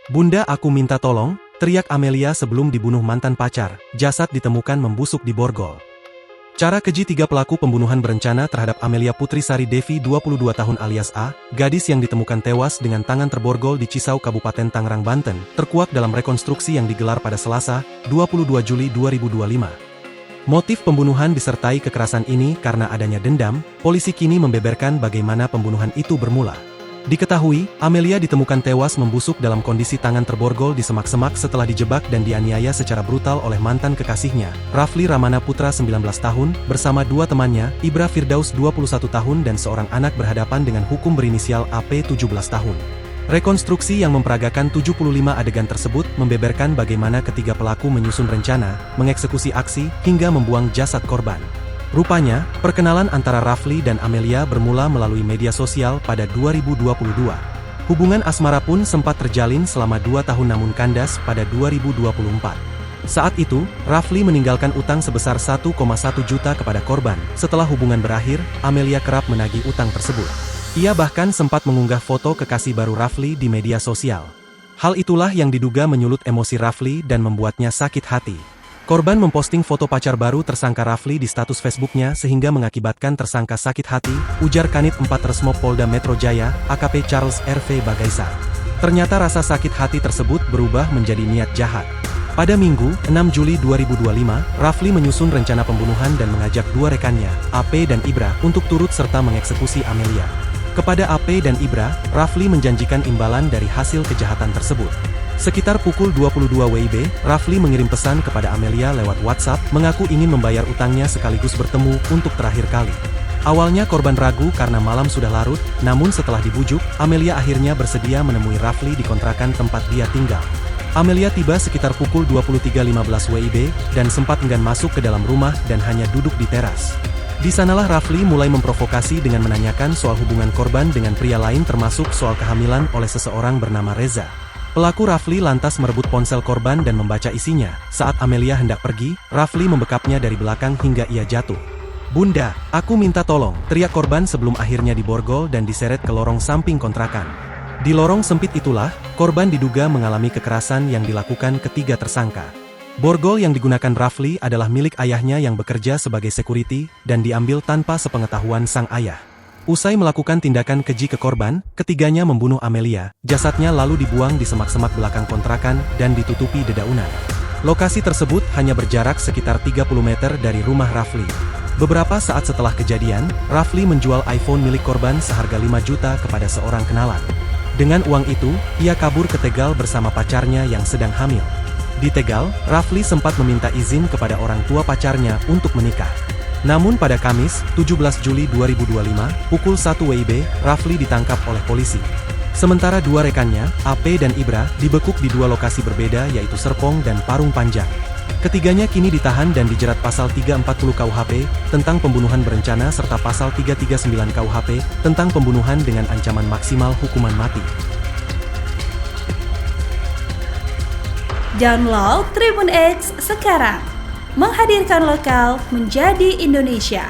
"Bunda, aku minta tolong," teriak Amelia sebelum dibunuh mantan pacar. Jasad ditemukan membusuk di borgol. Cara keji tiga pelaku pembunuhan berencana terhadap Amelia Putrisari Devi 22 tahun alias A, gadis yang ditemukan tewas dengan tangan terborgol di Cisau, Kabupaten Tangerang, Banten, terkuak dalam rekonstruksi yang digelar pada Selasa, 22 Juli 2025. Motif pembunuhan disertai kekerasan ini karena adanya dendam. Polisi kini membeberkan bagaimana pembunuhan itu bermula. Diketahui, Amelia ditemukan tewas membusuk dalam kondisi tangan terborgol di semak-semak setelah dijebak dan dianiaya secara brutal oleh mantan kekasihnya, Rafli Ramana Putra 19 tahun, bersama dua temannya, Ibra Firdaus 21 tahun dan seorang anak berhadapan dengan hukum berinisial AP 17 tahun. Rekonstruksi yang memperagakan 75 adegan tersebut membeberkan bagaimana ketiga pelaku menyusun rencana, mengeksekusi aksi, hingga membuang jasad korban. Rupanya, perkenalan antara Rafli dan Amelia bermula melalui media sosial pada 2022. Hubungan asmara pun sempat terjalin selama 2 tahun namun kandas pada 2024. Saat itu, Rafli meninggalkan utang sebesar 1,1 juta kepada korban. Setelah hubungan berakhir, Amelia kerap menagih utang tersebut. Ia bahkan sempat mengunggah foto kekasih baru Rafli di media sosial. Hal itulah yang diduga menyulut emosi Rafli dan membuatnya sakit hati. Korban memposting foto pacar baru tersangka Rafli di status Facebooknya sehingga mengakibatkan tersangka sakit hati, ujar Kanit 4 Resmob Polda Metro Jaya, AKP Charles R.V. Bagaisa. Ternyata rasa sakit hati tersebut berubah menjadi niat jahat. Pada Minggu, 6 Juli 2025, Rafli menyusun rencana pembunuhan dan mengajak dua rekannya, AP dan Ibra, untuk turut serta mengeksekusi Amelia. Kepada AP dan Ibra, Rafli menjanjikan imbalan dari hasil kejahatan tersebut. Sekitar pukul 22 WIB, Rafli mengirim pesan kepada Amelia lewat WhatsApp, mengaku ingin membayar utangnya sekaligus bertemu untuk terakhir kali. Awalnya korban ragu karena malam sudah larut, namun setelah dibujuk, Amelia akhirnya bersedia menemui Rafli di kontrakan tempat dia tinggal. Amelia tiba sekitar pukul 23.15 WIB, dan sempat enggan masuk ke dalam rumah dan hanya duduk di teras. Di sanalah Rafli mulai memprovokasi dengan menanyakan soal hubungan korban dengan pria lain termasuk soal kehamilan oleh seseorang bernama Reza. Pelaku Rafli lantas merebut ponsel korban dan membaca isinya. Saat Amelia hendak pergi, Rafli membekapnya dari belakang hingga ia jatuh. "Bunda, aku minta tolong," teriak korban sebelum akhirnya diborgol dan diseret ke lorong samping kontrakan. Di lorong sempit itulah, korban diduga mengalami kekerasan yang dilakukan ketiga tersangka. Borgol yang digunakan Rafli adalah milik ayahnya yang bekerja sebagai security, dan diambil tanpa sepengetahuan sang ayah. Usai melakukan tindakan keji ke korban, ketiganya membunuh Amelia. Jasadnya lalu dibuang di semak-semak belakang kontrakan dan ditutupi dedaunan. Lokasi tersebut hanya berjarak sekitar 30 meter dari rumah Rafli. Beberapa saat setelah kejadian, Rafli menjual iPhone milik korban seharga 5 juta kepada seorang kenalan. Dengan uang itu, ia kabur ke Tegal bersama pacarnya yang sedang hamil. Di Tegal, Rafli sempat meminta izin kepada orang tua pacarnya untuk menikah. Namun pada Kamis, 17 Juli 2025, pukul 1 WIB, Rafli ditangkap oleh polisi. Sementara dua rekannya, AP dan Ibra, dibekuk di dua lokasi berbeda yaitu Serpong dan Parung Panjang. Ketiganya kini ditahan dan dijerat pasal 340 KUHP, tentang pembunuhan berencana serta pasal 339 KUHP, tentang pembunuhan dengan ancaman maksimal hukuman mati. Download Tribun X sekarang. Menghadirkan lokal menjadi Indonesia.